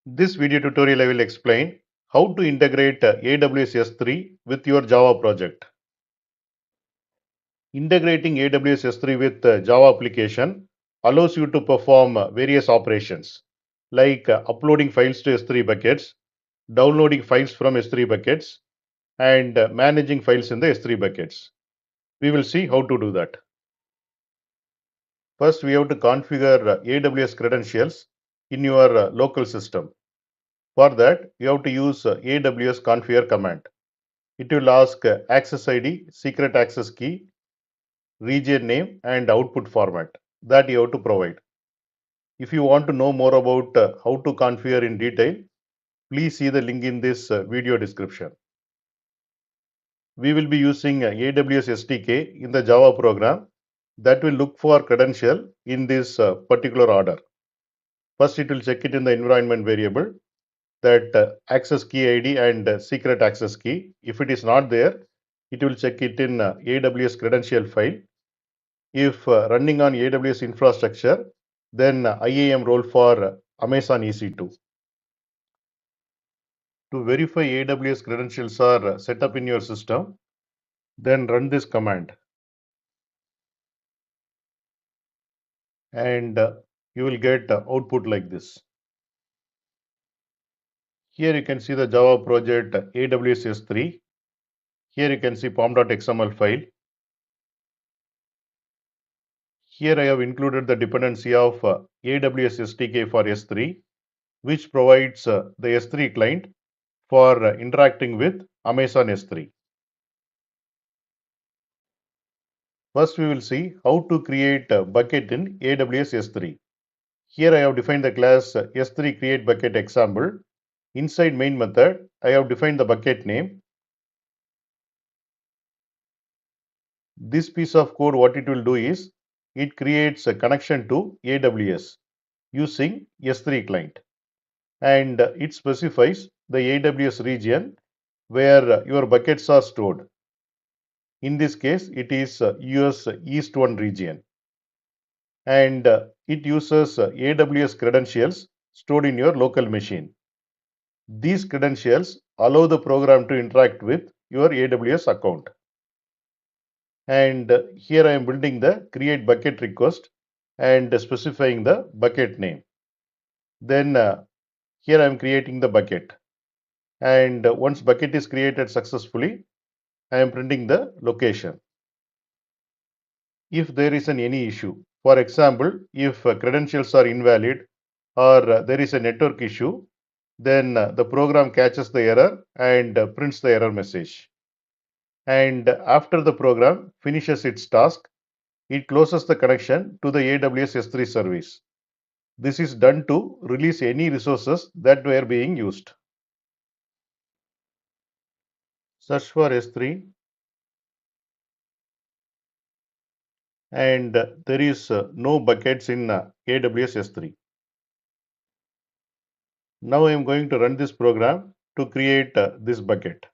This video tutorial I will explain how to integrate AWS S3 with your Java project. Integrating AWS S3 with Java application allows you to perform various operations like uploading files to S3 buckets, downloading files from S3 buckets, and managing files in the S3 buckets. We will see how to do that. First, we have to configure AWS credentials in your local system. For that, you have to use AWS configure command. It will ask access ID, secret access key, region name, and output format that you have to provide. If you want to know more about how to configure in detail, please see the link in this video description. We will be using AWS SDK in the Java program that will look for credential in this particular order. First, it will check it in the environment variable that access key ID and secret access key. If it is not there, it will check it in AWS credential file. If running on AWS infrastructure, then IAM role for Amazon EC2. To verify AWS credentials are set up in your system, then run this command and you will get output like this. Here you can see the Java project AWS S3. Here you can see pom.xml file. Here I have included the dependency of AWS SDK for S3, which provides the S3 client for interacting with Amazon S3. First, we will see how to create a bucket in AWS S3. Here I have defined the class S3 create bucket example. Inside main method, I have defined the bucket name. This piece of code, what it will do is, it creates a connection to AWS using S3 client. And it specifies the AWS region where your buckets are stored. In this case, it is US East 1 region. And it uses AWS credentials stored in your local machine. These credentials allow the program to interact with your AWS account. And here I am building the create bucket request and specifying the bucket name. Then here I am creating the bucket. And once bucket is created successfully, I am printing the location. If there is any issue, for example, if credentials are invalid or there is a network issue, then the program catches the error and prints the error message. And after the program finishes its task, it closes the connection to the AWS S3 service. This is done to release any resources that were being used. Search for S3 and there is no buckets in AWS S3. Now I am going to run this program to create this bucket.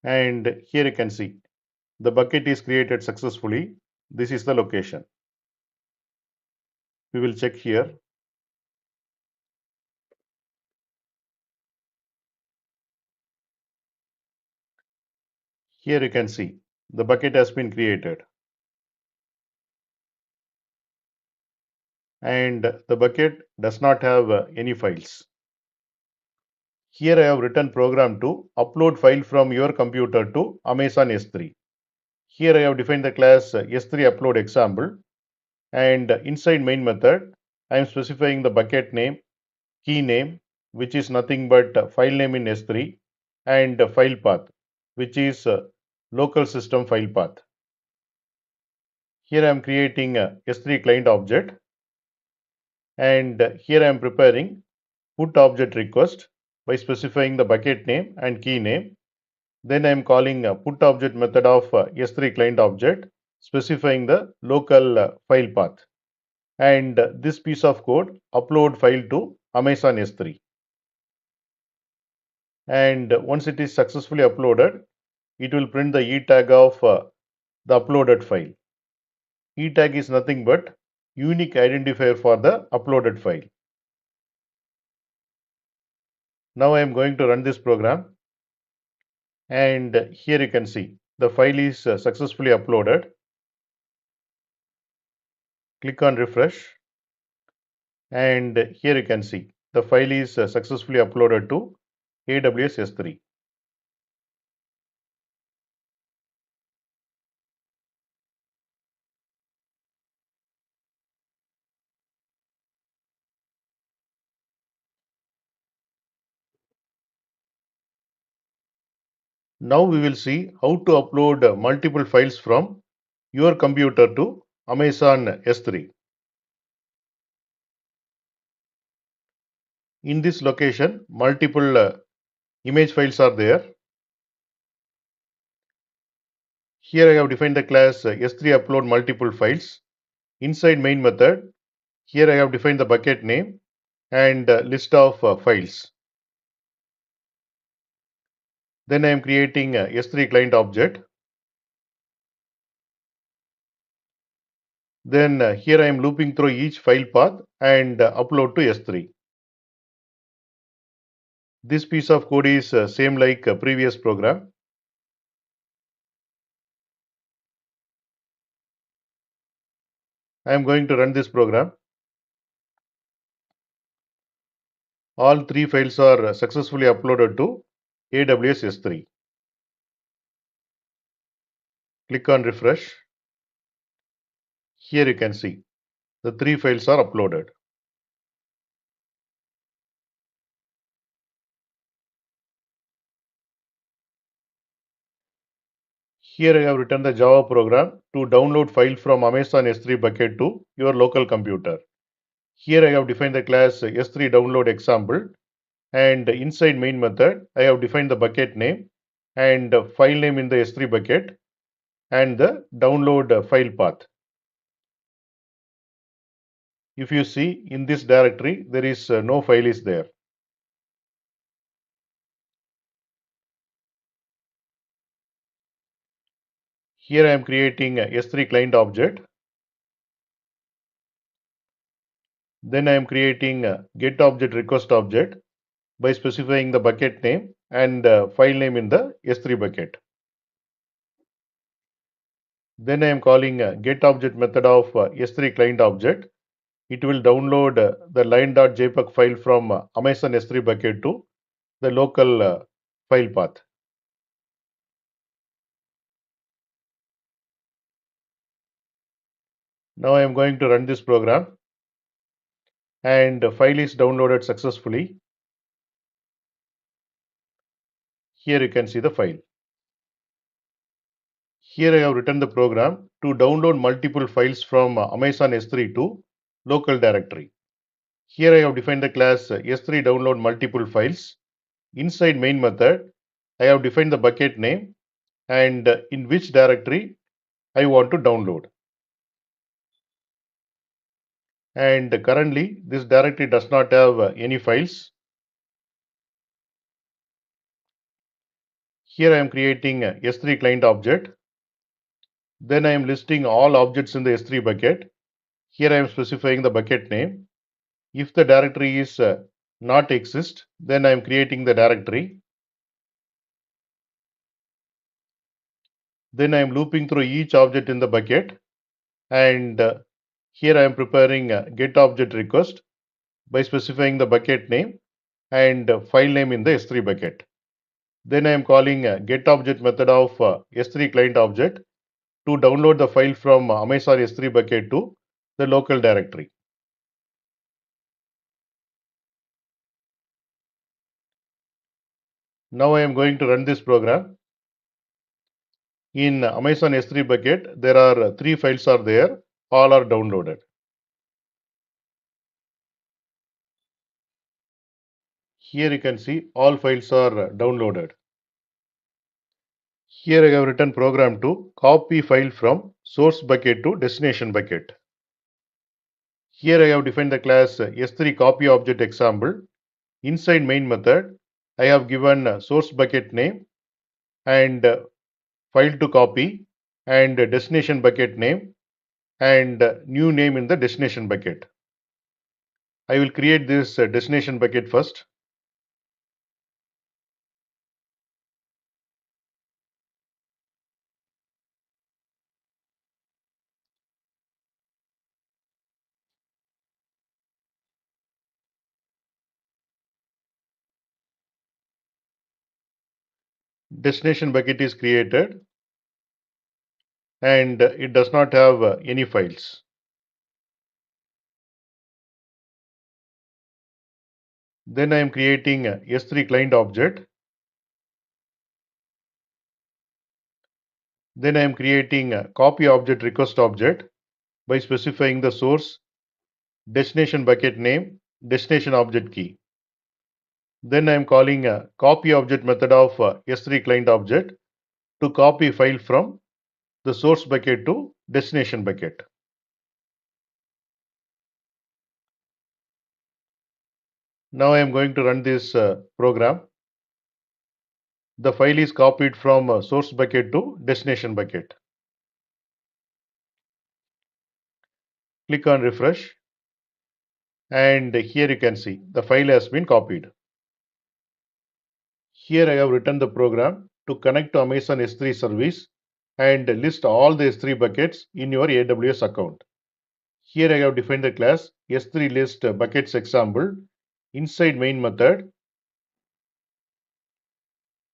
And here you can see the bucket is created successfully. This is the location. We will check here. Here you can see the bucket has been created. And the bucket does not have any files. Here I have written program to upload file from your computer to Amazon S3. Here I have defined the class S3 upload example and inside main method I am specifying the bucket name, key name, which is nothing but file name in S3 and file path, which is local system file path. Here I am creating a S3 client object and here I am preparing put object request by specifying the bucket name and key name. Then I am calling a put object method of S3 client object specifying the local file path. And this piece of code upload file to Amazon S3. And once it is successfully uploaded, it will print the E tag of the uploaded file. E tag is nothing but unique identifier for the uploaded file. Now I am going to run this program, and here you can see the file is successfully uploaded. Click on refresh, and here you can see the file is successfully uploaded to AWS S3. Now we will see how to upload multiple files from your computer to Amazon S3. In this location, multiple image files are there. Here I have defined the class S3 upload multiple files. Inside main method, here I have defined the bucket name and list of files. Then I am creating a S3 client object. Then here I am looping through each file path and upload to S3. This piece of code is same like previous program. I am going to run this program. All three files are successfully uploaded to AWS S3. Click on refresh. Here you can see the three files are uploaded. Here I have written the Java program to download file from Amazon S3 bucket to your local computer. Here I have defined the class S3 download example, and inside main method I have defined the bucket name and file name in the S3 bucket and the download file path. If you see in this directory, there is no file is there. Here I am creating a S3 client object. Then I am creating a get object request object by specifying the bucket name and file name in the S3 bucket. Then I am calling a get object method of S3 client object. It will download the line.jpg file from Amazon S3 bucket to the local file path. Now I am going to run this program, and the file is downloaded successfully. Here you can see the file. Here I have written the program to download multiple files from Amazon S3 to local directory. Here I have defined the class S3 download multiple files. Inside main method, I have defined the bucket name and in which directory I want to download. And currently this directory does not have any files. Here I am creating a S3 client object. Then I am listing all objects in the S3 bucket. Here I am specifying the bucket name. If the directory is not exist, then I am creating the directory. Then I am looping through each object in the bucket, and here I am preparing a get object request by specifying the bucket name and file name in the S3 bucket. Then I am calling a get object method of S3 client object to download the file from Amazon S3 bucket to the local directory. Now I am going to run this program. In Amazon S3 bucket, there are three files are there, all are downloaded. Here you can see all files are downloaded. Here I have written program to copy file from source bucket to destination bucket. Here I have defined the class S3 copy object example. Inside main method, I have given source bucket name and file to copy and destination bucket name and new name in the destination bucket. I will create this destination bucket first. Destination bucket is created and it does not have any files. Then I am creating a S3 client object. Then I am creating a copy object request object by specifying the source, destination bucket name, destination object key. Then I am calling a copy object method of S3 client object to copy file from the source bucket to destination bucket. Now I am going to run this program. The file is copied from source bucket to destination bucket. Click on refresh and here you can see the file has been copied. Here I have written the program to connect to Amazon S3 service and list all the S3 buckets in your AWS account. Here I have defined the class S3 list buckets example. Inside main method,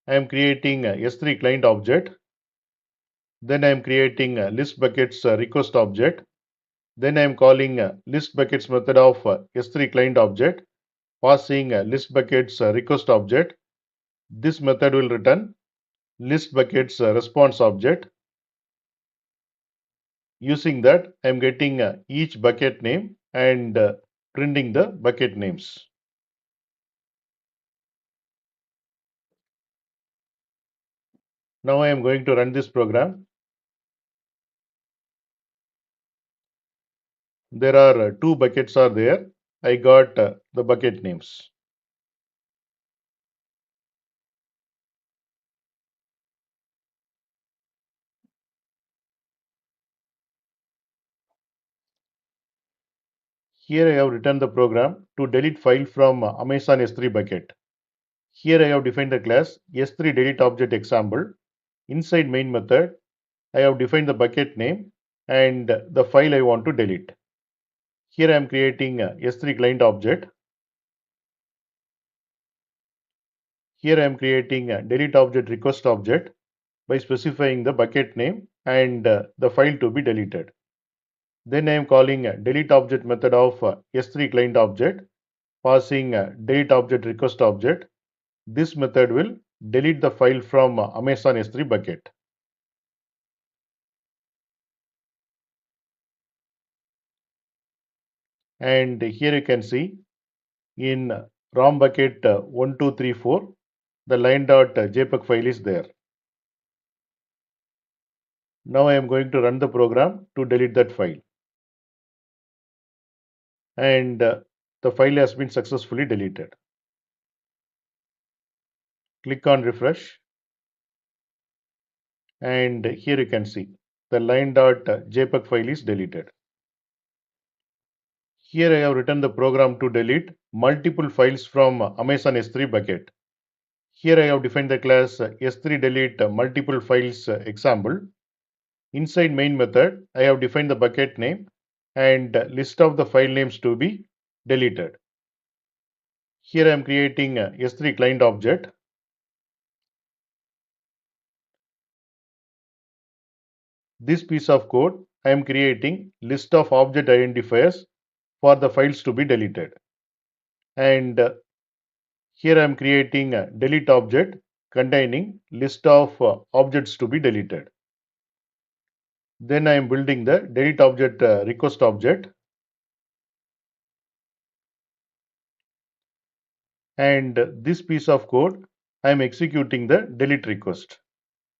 I am creating a S3 client object. Then I am creating a list buckets request object. Then I am calling a list buckets method of S3 client object, passing a list buckets request object. This method will return list buckets response object. Using that, I am getting each bucket name and printing the bucket names. Now I am going to run this program. There are two buckets are there. I got the bucket names. Here I have written the program to delete file from Amazon S3 bucket. Here I have defined the class S3 delete object example. Inside main method, I have defined the bucket name and the file I want to delete. Here I am creating a S3 client object. Here I am creating a delete object request object by specifying the bucket name and the file to be deleted. Then I am calling a delete object method of S3 client object, passing a delete object request object. This method will delete the file from Amazon S3 bucket. And here you can see in ROM bucket 1234, the line.jpg file is there. Now I am going to run the program to delete that file. And the file has been successfully deleted. Click on refresh. And here you can see the line.jpg file is deleted. Here I have written the program to delete multiple files from Amazon S3 bucket. Here I have defined the class S3 delete multiple files example. Inside main method, I have defined the bucket name and list of the file names to be deleted. Here I am creating a S3 client object. This piece of code, I am creating list of object identifiers for the files to be deleted. And here I am creating a delete object containing list of objects to be deleted. Then I am building the delete object request object. And this piece of code, I am executing the delete request.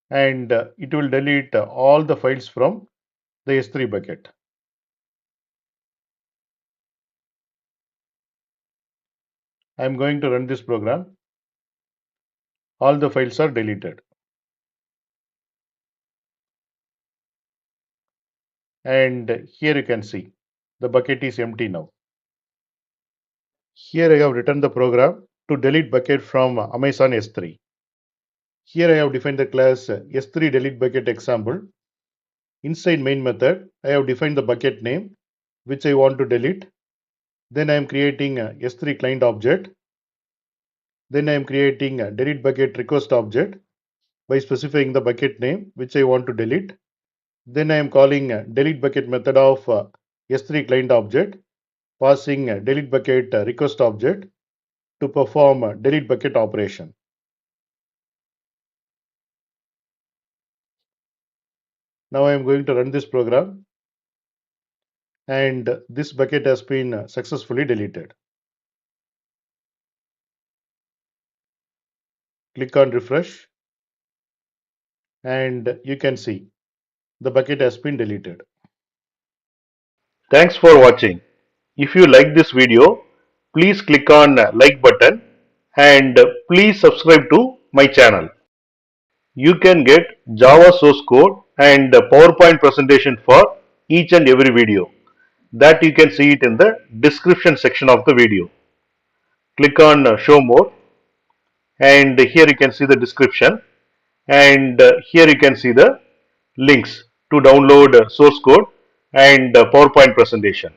And it will delete all the files from the S3 bucket. I am going to run this program. All the files are deleted. And here you can see the bucket is empty now. Here I have written the program to delete bucket from Amazon S3. Here I have defined the class S3 delete bucket example. Inside main method, I have defined the bucket name which I want to delete. Then I am creating a S3 client object. Then I am creating a delete bucket request object. by specifying the bucket name which I want to delete. Then I am calling delete bucket method of S3 client object, passing delete bucket request object to perform delete bucket operation. Now I am going to run this program, and this bucket has been successfully deleted. Click on refresh, and you can see the bucket has been deleted. Thanks for watching. If you like this video, please click on like button and please subscribe to my channel. You can get Java source code and PowerPoint presentation for each and every video. That you can see it in the description section of the video. Click on show more, and here you can see the description, and here you can see the links to download source code and PowerPoint presentation.